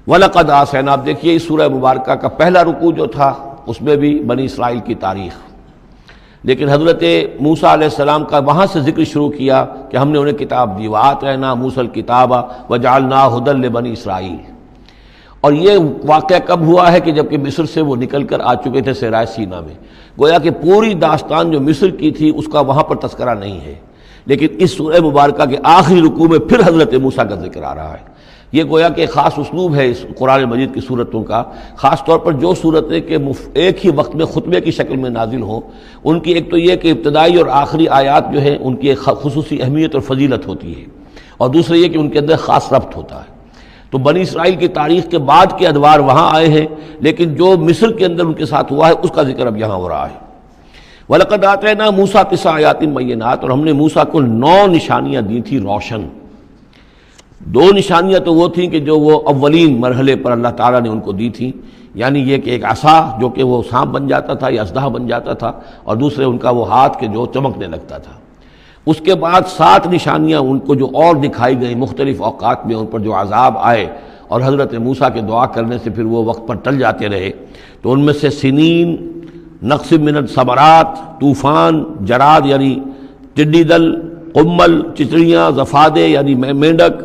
وَلَقَدْ آتَيْنَا، آپ دیکھیے اس سورہ مبارکہ کا پہلا رکوع جو تھا اس میں بھی بنی اسرائیل کی تاریخ، لیکن حضرت موسیٰ علیہ السلام کا وہاں سے ذکر شروع کیا کہ ہم نے انہیں کتاب دی، وَآتَيْنَا مُوسَى الْكِتَابَ وَجَعَلْنَاهُ هُدًى لِبَنِي اسرائیل۔ اور یہ واقعہ کب ہوا ہے کہ جبکہ مصر سے وہ نکل کر آ چکے تھے صحرائے سینا میں، گویا کہ پوری داستان جو مصر کی تھی اس کا وہاں پر تذکرہ نہیں ہے، لیکن اس سورہ مبارکہ کے آخری رکوع میں پھر حضرت موسیٰ کا ذکر آ رہا ہے۔ یہ گویا کہ خاص اسلوب ہے اس قرآن مجید کی صورتوں کا، خاص طور پر جو صورتیں کہ ایک ہی وقت میں خطبے کی شکل میں نازل ہوں، ان کی ایک تو یہ کہ ابتدائی اور آخری آیات جو ہیں ان کی ایک خصوصی اہمیت اور فضیلت ہوتی ہے، اور دوسرا یہ کہ ان کے اندر خاص ربط ہوتا ہے۔ تو بنی اسرائیل کی تاریخ کے بعد کے ادوار وہاں آئے ہیں، لیکن جو مصر کے اندر ان کے ساتھ ہوا ہے اس کا ذکر اب یہاں ہو رہا ہے۔ وَلَقَدْ آتَيْنَا مُوسَىٰ 9 آیات بینات، اور ہم نے موسیٰ کو 9 نشانیاں دی تھی روشن۔ 2 نشانیاں تو وہ تھیں کہ جو وہ اولین مرحلے پر اللہ تعالیٰ نے ان کو دی تھیں، یعنی یہ کہ ایک عصا جو کہ وہ سانپ بن جاتا تھا یا اژدہا بن جاتا تھا، اور دوسرے ان کا وہ ہاتھ کہ جو چمکنے لگتا تھا۔ اس کے بعد 7 نشانیاں ان کو جو اور دکھائی گئیں مختلف اوقات میں، ان پر جو عذاب آئے اور حضرت موسیٰ کے دعا کرنے سے پھر وہ وقت پر ٹل جاتے رہے، تو ان میں سے سنین، نقص من الثمرات، طوفان، جراد یعنی ٹڈی دل، قمل چچڑیاں، ضفادع یعنی مینڈک،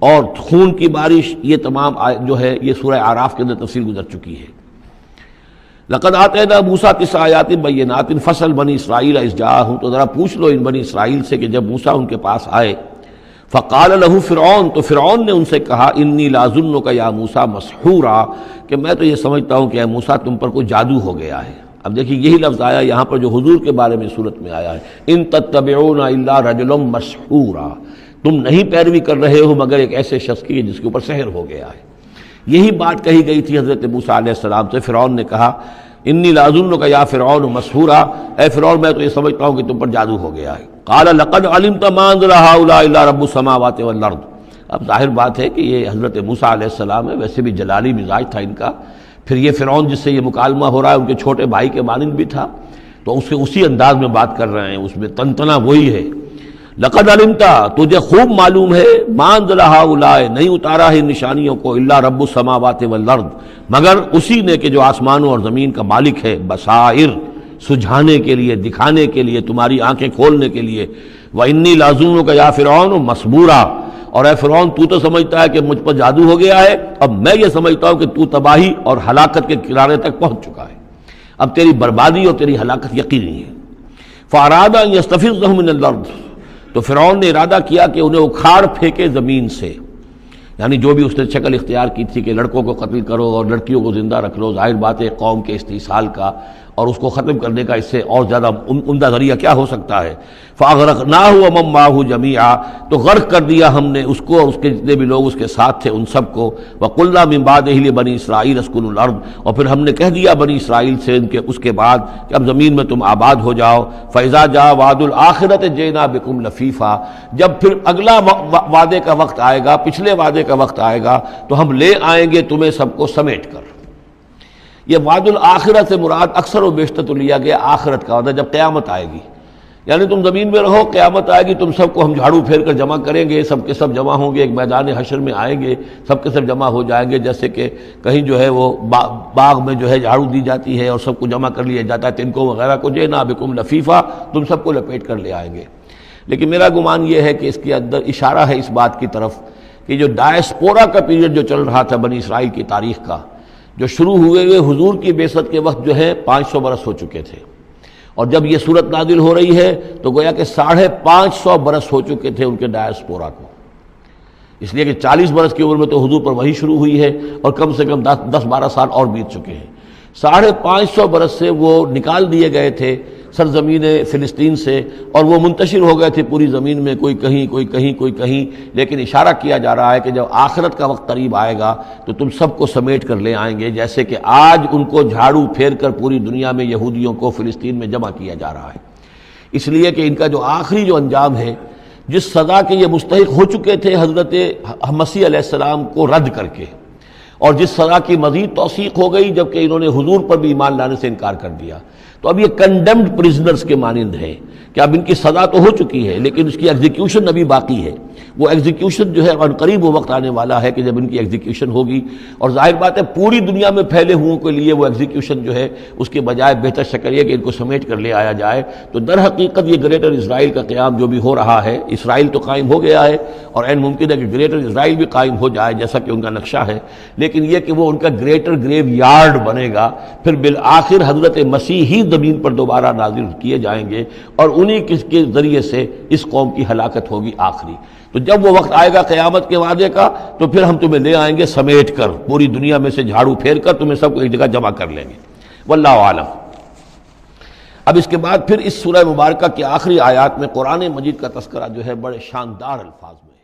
اور خون کی بارش، یہ تمام جو ہے یہ سورہ اعراف کے اندر تفصیل گزر چکی ہے۔ لقد آتینا موسیٰ 9 آیات بینات فصل بنی اسرائیل اذ جاءہم، تو ذرا پوچھ لو ان بنی اسرائیل سے کہ جب موسیٰ ان کے پاس آئے، فقال له فرعون، تو فرعون نے ان سے کہا انی لاظنک یا موسیٰ مسحورا، کہ میں تو یہ سمجھتا ہوں کہ اے موسیٰ تم پر کوئی جادو ہو گیا ہے۔ اب دیکھیے یہی لفظ آیا یہاں پر جو حضور کے بارے میں صورت میں آیا ہے، ان تتبعون الا رجلا مسحورا، تم نہیں پیروی کر رہے ہو مگر ایک ایسے شخص کی جس کے اوپر سحر ہو گیا ہے۔ یہی بات کہی گئی تھی حضرت موسیٰ علیہ السلام سے۔ فرعون نے کہا انی لاظنک یا فرعون مسحورا، اے فرعون میں تو یہ سمجھتا ہوں کہ تم پر جادو ہو گیا ہے۔ قال لقد علمت ما انزل هؤلاء الا رب السماوات والارض، اب ظاہر بات ہے کہ یہ حضرت موسیٰ علیہ السلام ہے، ویسے بھی جلالی مزاج تھا ان کا، پھر یہ فرعون جس سے یہ مکالمہ ہو رہا ہے ان کے چھوٹے بھائی کے مانند بھی تھا، تو اس سے اسی انداز میں بات کر رہے ہیں، اس میں تنتنا وہی ہے۔ لقد علمت، تجھے خوب معلوم ہے، ما انزل هؤلاء، نہیں اتارا ہے نشانیوں کو، الا رب السماوات والارض، مگر اسی نے کہ جو آسمانوں اور زمین کا مالک ہے، بصائر، سجھانے کے لیے، دکھانے کے لیے، تمہاری آنکھیں کھولنے کے لیے۔ وانی لاظنک یا فرعون مسبورا، اور اے فرعون تو تو سمجھتا ہے کہ مجھ پر جادو ہو گیا ہے، اب میں یہ سمجھتا ہوں کہ تو تباہی اور ہلاکت کے کنارے تک پہنچ چکا ہے، اب تیری بربادی اور تیری ہلاکت یقینی ہے۔ فاراد ان یستفزهم من الارض، تو فرعون نے ارادہ کیا کہ انہیں اکھاڑ پھینکے زمین سے، یعنی جو بھی اس نے شکل اختیار کی تھی کہ لڑکوں کو قتل کرو اور لڑکیوں کو زندہ رکھ لو، ظاہر بات ہے قوم کے استحصال کا اور اس کو ختم کرنے کا اس سے اور زیادہ عمدہ ذریعہ کیا ہو سکتا ہے۔ فاغرقناہ ومن معہ جمیعا، تو غرق کر دیا ہم نے اس کو اور اس کے جتنے بھی لوگ اس کے ساتھ تھے ان سب کو۔ وقلنا من بعدہ لبنی اسرائیل اسکنوا الارض، اور پھر ہم نے کہہ دیا بنی اسرائیل سے اس کے بعد کہ اب زمین میں تم آباد ہو جاؤ۔ فاذا جاء وعد الآخرۃ جئنا بکم لفیفا، جب پھر اگلا وعدے کا وقت آئے گا، پچھلے وعدے کا وقت آئے گا تو ہم لے آئیں گے تمہیں سب کو سمیٹ کر۔ یہ وعد الآخرت سے مراد اکثر و بیشتر تو لیا گیا آخرت کا وعدہ، جب قیامت آئے گی، یعنی تم زمین میں رہو، قیامت آئے گی، تم سب کو ہم جھاڑو پھیر کر جمع کریں گے، سب کے سب جمع ہوں گے، ایک میدان حشر میں آئیں گے، سب کے سب جمع ہو جائیں گے، جیسے کہ کہیں جو ہے وہ باغ میں جو ہے جھاڑو دی جاتی ہے اور سب کو جمع کر لیا جاتا ہے، تنکوں وغیرہ کو، جئنا بکم لفیفا، تم سب کو لپیٹ کر لے آئیں گے۔ لیکن میرا گمان یہ ہے کہ اس کے اندر اشارہ ہے اس بات کی طرف کہ جو ڈائسپورا کا پیریڈ جو چل رہا تھا بنی اسرائیل کی تاریخ کا، جو شروع ہوئے حضور کی بعثت کے وقت جو ہے 500 برس ہو چکے تھے، اور جب یہ صورت نازل ہو رہی ہے تو گویا کہ 550 برس ہو چکے تھے ان کے ڈائسپورا کو، اس لیے کہ 40 برس کی عمر میں تو حضور پر وحی شروع ہوئی ہے اور کم سے کم 10-12 سال اور بیت چکے ہیں۔ 550 برس سے وہ نکال دیے گئے تھے سرزمین فلسطین سے، اور وہ منتشر ہو گئے تھے پوری زمین میں، کوئی کہیں کوئی کہیں کوئی کہیں، لیکن اشارہ کیا جا رہا ہے کہ جب آخرت کا وقت قریب آئے گا تو تم سب کو سمیٹ کر لے آئیں گے، جیسے کہ آج ان کو جھاڑو پھیر کر پوری دنیا میں یہودیوں کو فلسطین میں جمع کیا جا رہا ہے۔ اس لیے کہ ان کا جو آخری جو انجام ہے، جس سزا کے یہ مستحق ہو چکے تھے حضرت مسیح علیہ السلام کو رد کر کے، اور جس سزا کی مزید توثیق ہو گئی جبکہ انہوں نے حضور پر بھی ایمان لانے سے انکار کر دیا، تو اب یہ کنڈیمڈ پرزنرز کے مانند ہے کہ اب ان کی سزا تو ہو چکی ہے لیکن اس کی ایگزیکیوشن ابھی باقی ہے۔ وہ ایگزیکیوشن جو ہے عنقریب وہ وقت آنے والا ہے کہ جب ان کی ایگزیکیوشن ہوگی، اور ظاہر بات ہے پوری دنیا میں پھیلے ہوئوں کے لیے وہ ایگزیکیوشن جو ہے اس کے بجائے بہتر شکل یہ کہ ان کو سمیٹ کر لے آیا جائے۔ تو در حقیقت یہ گریٹر اسرائیل کا قیام جو بھی ہو رہا ہے، اسرائیل تو قائم ہو گیا ہے اور عین ممکن ہے کہ گریٹر اسرائیل بھی قائم ہو جائے جیسا کہ ان کا نقشہ ہے، لیکن یہ کہ وہ ان کا گریٹر گریو یارڈ بنے گا، پھر بالآخر حضرت مسیح ہی زمین پر دوبارہ نازل کیے جائیں گے اور انہی کے ذریعے سے اس قوم کی ہلاکت ہوگی آخری۔ تو جب وہ وقت آئے گا قیامت کے وعدے کا تو پھر ہم تمہیں لے آئیں گے سمیٹ کر، پوری دنیا میں سے جھاڑو پھیر کر تمہیں سب کو ایک جگہ جمع کر لیں گے۔ واللہ عالم۔ اب اس کے بعد پھر اس سورہ مبارکہ کی آخری آیات میں قرآن مجید کا تذکرہ جو ہے بڑے شاندار الفاظ میں